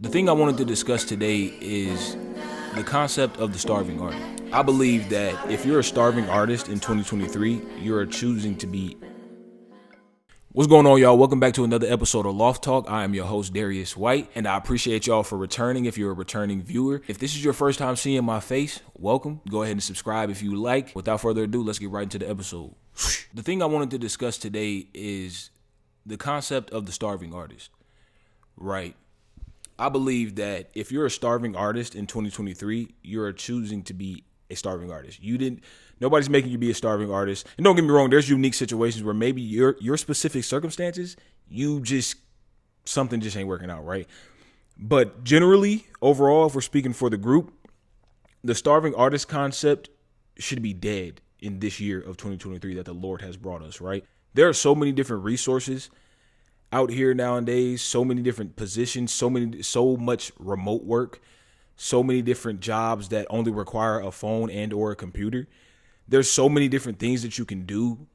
The thing I wanted to discuss today is the concept of the starving artist. I believe that if you're a starving artist in 2023, you're choosing to be. What's going on, y'all? Welcome back to another episode of LOFT Talk. I am your host, Dareus White, and I appreciate y'all for returning if you're a returning viewer. If this is your first time seeing my face, welcome. Go ahead and subscribe if you like. Without further ado, let's get right into the episode. The thing I wanted to discuss today is the concept of the starving artist, right? I believe that if you're a starving artist in 2023, you're choosing to be a starving artist. Nobody's making you be a starving artist. And don't get me wrong, there's unique situations where maybe your specific circumstances, something just ain't working out, right? But generally, overall, if we're speaking for the group, the starving artist concept should be dead in this year of 2023 that the Lord has brought us, right? There are so many different resources out here nowadays, so many different positions, so much remote work, so many different jobs that only require a phone and or a computer. There's so many different things that you can do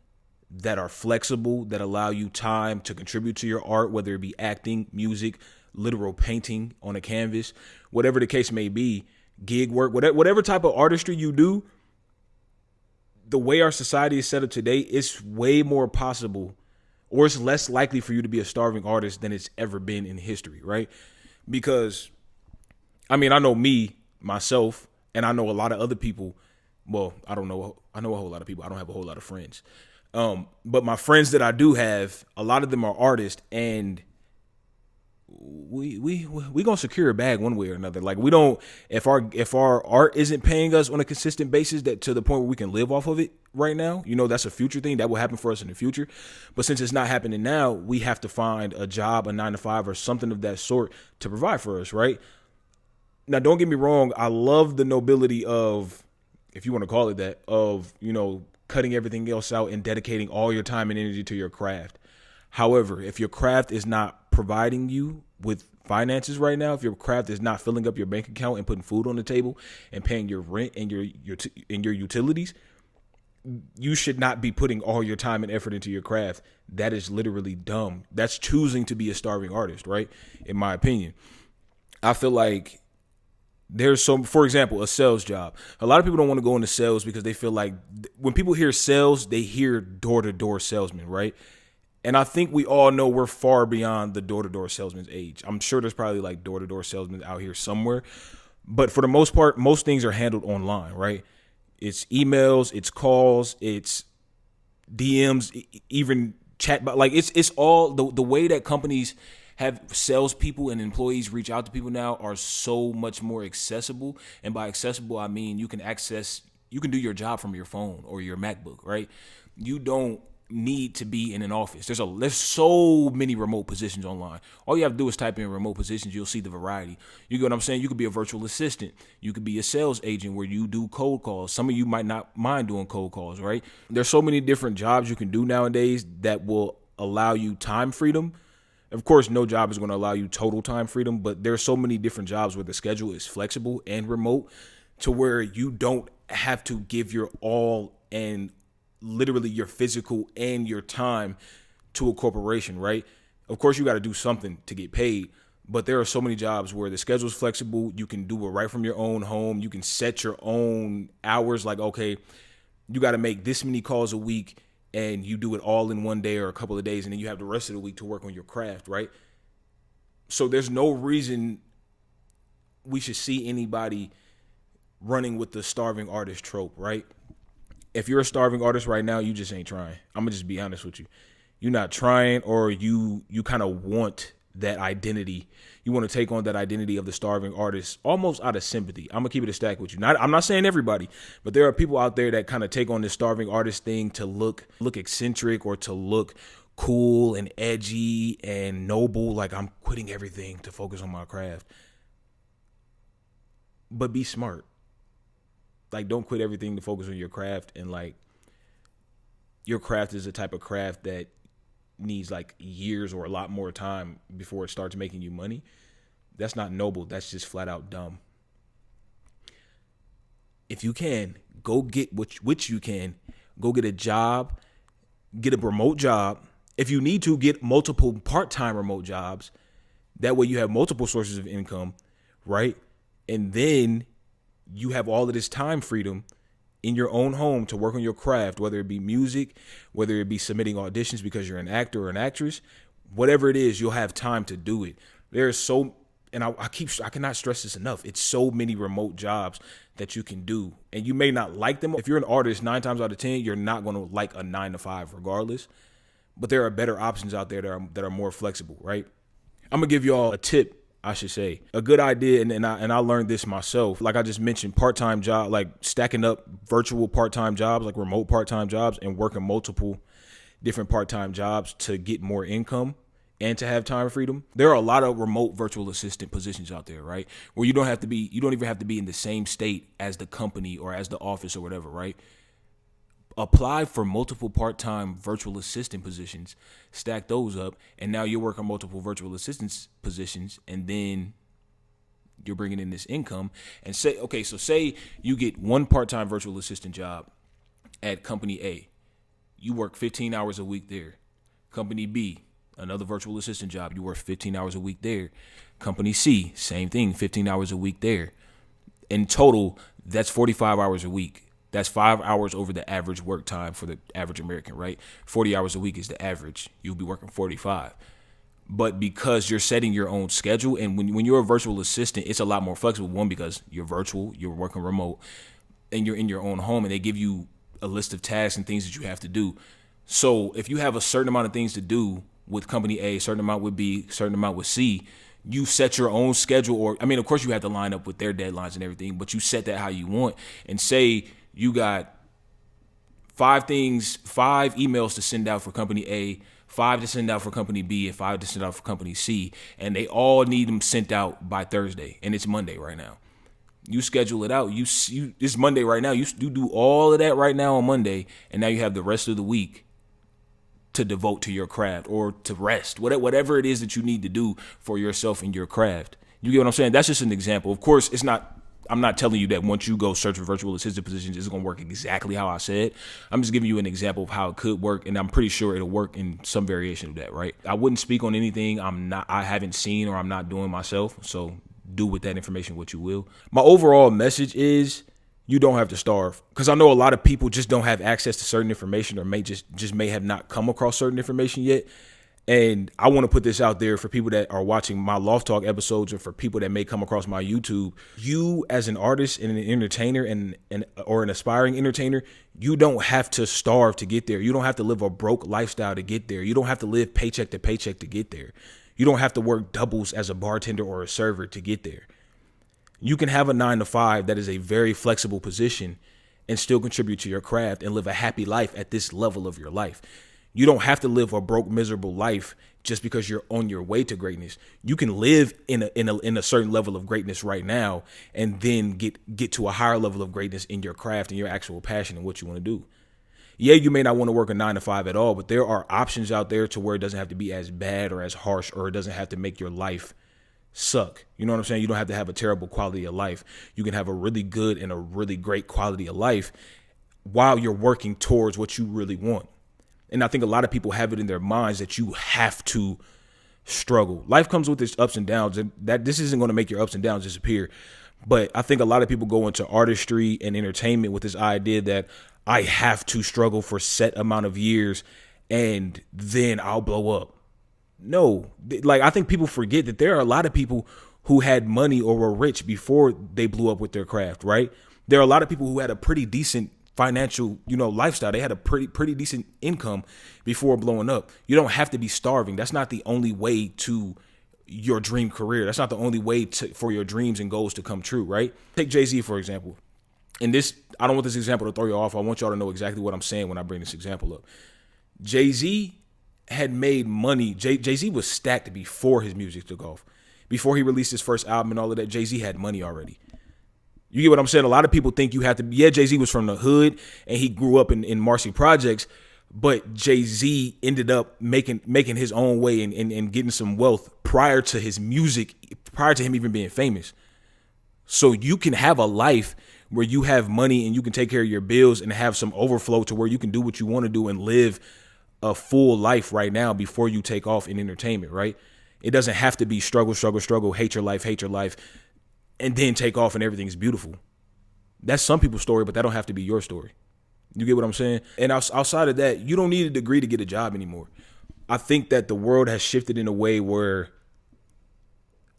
that are flexible, that allow you time to contribute to your art, whether it be acting, music, literal painting on a canvas, whatever the case may be, gig work, whatever type of artistry you do. The way our society is set up today, it's way more possible, or it's less likely for you to be a starving artist than it's ever been in history, right? Because, I know myself, and I know a lot of other people. Well, I know a whole lot of people. I don't have a whole lot of friends. But my friends that I do have, a lot of them are artists, and we gonna secure a bag one way or another. Like, we don't, if our art isn't paying us on a consistent basis, that to the point where we can live off of it right now, that's a future thing that will happen for us in the future. But since it's not happening now, we have to find a job, a 9-to-5 or something of that sort to provide for us, right? Now, don't get me wrong. I love the nobility of, if you want to call it that, of, cutting everything else out and dedicating all your time and energy to your craft. However, if your craft is not providing you with finances right now, if your craft is not filling up your bank account and putting food on the table and paying your rent and your utilities, you should not be putting all your time and effort into your craft. That is literally dumb. That's choosing to be a starving artist, right? In my opinion, I feel like for example, a sales job. A lot of people don't want to go into sales because they feel like when people hear sales, they hear door-to-door salesman, right? And I think we all know we're far beyond the door-to-door salesman's age. I'm sure there's probably like door-to-door salesmen out here somewhere. But for the most part, most things are handled online, right? It's emails, it's calls, it's DMs, even chat. Like, it's all the way that companies have salespeople and employees reach out to people now are so much more accessible. And by accessible, I mean you can do your job from your phone or your MacBook, right? You don't need to be in an office. There's so many remote positions online. All you have to do is type in remote positions. You'll see the variety. You get what I'm saying? You could be a virtual assistant. You could be a sales agent where you do cold calls. Some of you might not mind doing cold calls, right? There's so many different jobs you can do nowadays that will allow you time freedom. Of course, no job is going to allow you total time freedom, but there's so many different jobs where the schedule is flexible and remote to where you don't have to give your all and literally your physical and your time to a corporation, right? Of course, you got to do something to get paid, but there are so many jobs where the schedule is flexible. You can do it right from your own home. You can set your own hours. Like, okay, you got to make this many calls a week, and you do it all in one day or a couple of days, and then you have the rest of the week to work on your craft, right? So there's no reason we should see anybody running with the starving artist trope, right? If you're a starving artist right now, you just ain't trying. I'm going to just be honest with you. You're not trying, or you kind of want that identity. You want to take on that identity of the starving artist almost out of sympathy. I'm going to keep it a stack with you. I'm not saying everybody, but there are people out there that kind of take on this starving artist thing to look eccentric or to look cool and edgy and noble. Like, I'm quitting everything to focus on my craft. But be smart. Like, don't quit everything to focus on your craft. And like, your craft is the type of craft that needs like years or a lot more time before it starts making you money. That's not noble. That's just flat out dumb. If you can, go get which you can. Go get a job, get a remote job. If you need to, get multiple part-time remote jobs That way you have multiple sources of income, right? And then you have all of this time freedom in your own home to work on your craft, whether it be music, whether it be submitting auditions because you're an actor or an actress, whatever it is, you'll have time to do it. There's so, and I cannot stress this enough. It's so many remote jobs that you can do, and you may not like them. If you're an artist, 9 times out of 10, you're not going to like a 9 to 5 regardless. But there are better options out there that are more flexible, right? I'm gonna give y'all a tip. I should say a good idea, and I learned this myself. Like I just mentioned, part-time job, like stacking up virtual part-time jobs, like remote part-time jobs, and working multiple different part-time jobs to get more income and to have time freedom. There are a lot of remote virtual assistant positions out there, right? Where you don't even have to be in the same state as the company or as the office or whatever, right? Apply for multiple part-time virtual assistant positions, stack those up, and now you're working multiple virtual assistance positions, and then you're bringing in this income. And say you get one part-time virtual assistant job at company A. You work 15 hours a week there. Company B, another virtual assistant job. You work 15 hours a week there. Company C, same thing, 15 hours a week there. In total, that's 45 hours a week. That's 5 hours over the average work time for the average American, right? 40 hours a week is the average. You'll be working 45. But because you're setting your own schedule, and when you're a virtual assistant, it's a lot more flexible. One, because you're virtual, you're working remote, and you're in your own home, and they give you a list of tasks and things that you have to do. So if you have a certain amount of things to do with company A, a certain amount with B, a certain amount with C, you set your own schedule. Or, I mean, of course you have to line up with their deadlines and everything, but you set that how you want. And say you got 5 emails to send out for company A, 5 to send out for company B, and 5 to send out for company C, and they all need them sent out by Thursday, and it's Monday right now. You schedule it out. It's Monday right now. You do all of that right now on Monday, and now you have the rest of the week to devote to your craft or to rest, whatever it is that you need to do for yourself and your craft. You get what I'm saying? That's just an example. Of course, I'm not telling you that once you go search for virtual assistant positions, it's going to work exactly how I said. I'm just giving you an example of how it could work, and I'm pretty sure it'll work in some variation of that, right? I wouldn't speak on anything I haven't seen or I'm not doing myself, so do with that information what you will. My overall message is you don't have to starve, because I know a lot of people just don't have access to certain information, or may have not come across certain information yet. And I want to put this out there for people that are watching my Loft Talk episodes, or for people that may come across my YouTube. You, as an artist and an entertainer or an aspiring entertainer, you don't have to starve to get there. You don't have to live a broke lifestyle to get there. You don't have to live paycheck to paycheck to get there. You don't have to work doubles as a bartender or a server to get there. You can have a 9 to 5 that is a very flexible position and still contribute to your craft and live a happy life at this level of your life. You don't have to live a broke, miserable life just because you're on your way to greatness. You can live in a certain level of greatness right now, and then get to a higher level of greatness in your craft and your actual passion and what you want to do. Yeah, you may not want to work a 9 to 5 at all, but there are options out there to where it doesn't have to be as bad or as harsh, or it doesn't have to make your life suck. You know what I'm saying? You don't have to have a terrible quality of life. You can have a really good and a really great quality of life while you're working towards what you really want. And I think a lot of people have it in their minds that you have to struggle. Life comes with its ups and downs, and that this isn't going to make your ups and downs disappear. But I think a lot of people go into artistry and entertainment with this idea that I have to struggle for set amount of years and then I'll blow up. No, like, I think people forget that there are a lot of people who had money or were rich before they blew up with their craft, right? There are a lot of people who had a pretty decent financial, lifestyle. They had a pretty decent income before blowing up. You don't have to be starving. That's not the only way to your dream career. That's not the only way for your dreams and goals to come true, right? Take Jay-Z, for example. And this, I don't want this example to throw you off. I want y'all to know exactly what I'm saying when I bring this example up. Jay-Z had made money. Jay-Z was stacked before his music took off. Before he released his first album and all of that, Jay-Z had money already. You get what I'm saying? A lot of people think you have to be, Jay-Z was from the hood and he grew up in Marcy Projects, but Jay-Z ended up making his own way and getting some wealth prior to his music, prior to him even being famous. So you can have a life where you have money and you can take care of your bills and have some overflow to where you can do what you want to do and live a full life right now before you take off in entertainment, right? It doesn't have to be struggle, struggle, struggle, hate your life, and then take off and everything's beautiful. That's some people's story, but that don't have to be your story. You get what I'm saying? And outside of that, you don't need a degree to get a job anymore. I think that the world has shifted in a way where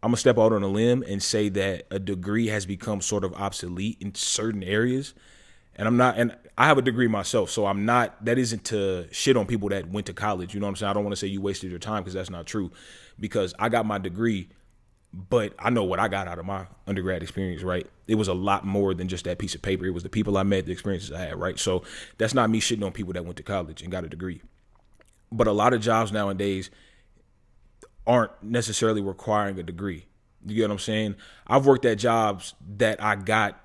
I'm going to step out on a limb and say that a degree has become sort of obsolete in certain areas. And I have a degree myself, so that isn't to shit on people that went to college. You know what I'm saying? I don't want to say you wasted your time because that's not true, because I got my degree, but I know what I got out of my undergrad experience, right? It was a lot more than just that piece of paper. It was the people I met, the experiences I had, right? So that's not me shitting on people that went to college and got a degree. But a lot of jobs nowadays aren't necessarily requiring a degree. You get what I'm saying? I've worked at jobs that I got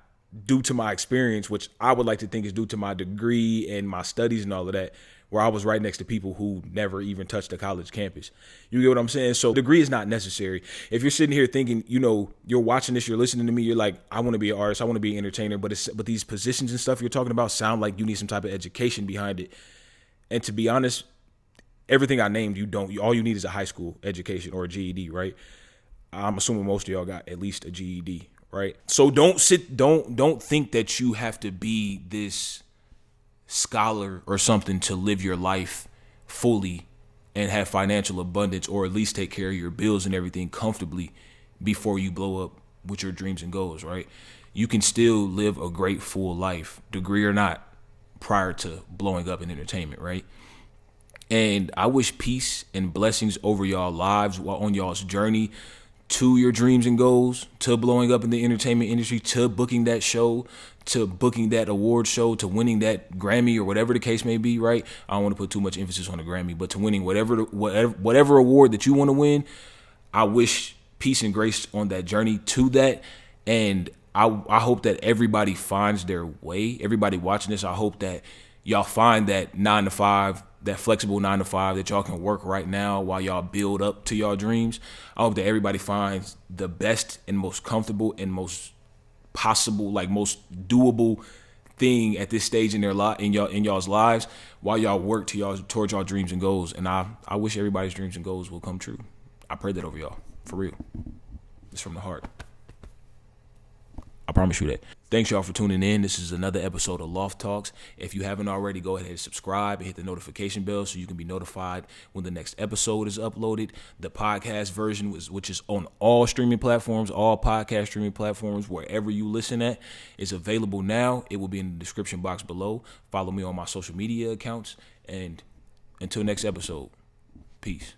due to my experience, which I would like to think is due to my degree and my studies and all of that, where I was right next to people who never even touched the college campus. You get what I'm saying? So degree is not necessary. If you're sitting here thinking, you're watching this, you're listening to me, you're like, I want to be an artist, I want to be an entertainer, but these positions and stuff you're talking about sound like you need some type of education behind it. And to be honest, everything I named, all you need is a high school education or a GED, right? I'm assuming most of y'all got at least a GED, right? So don't think that you have to be this scholar or something to live your life fully and have financial abundance, or at least take care of your bills and everything comfortably before you blow up with your dreams and goals, right? You can still live a great full life, degree or not, prior to blowing up in entertainment, right? And I wish peace and blessings over y'all lives while on y'all's journey to your dreams and goals, to blowing up in the entertainment industry, to booking that show, to booking that award show, to winning that Grammy or whatever the case may be, right? I don't want to put too much emphasis on the Grammy, but to winning whatever award that you want to win. I wish peace and grace on that journey to that. And I hope that everybody finds their way. Everybody watching this, I hope that y'all find that 9 to 5, that flexible 9 to 5 that y'all can work right now while y'all build up to y'all dreams. I hope that everybody finds the best and most comfortable and most possible, like most doable thing at this stage in y'all's lives while y'all work towards y'all dreams and goals. And I wish everybody's dreams and goals will come true. I pray that over y'all, for real. It's from the heart. I promise you that. Thanks y'all for tuning in. This is another episode of Loft Talks. If you haven't already, go ahead and subscribe and hit the notification bell so you can be notified when the next episode is uploaded. The podcast version, which is on all streaming platforms, all podcast streaming platforms, wherever you listen at, is available now. It will be in the description box below. Follow me on my social media accounts. And until next episode, peace.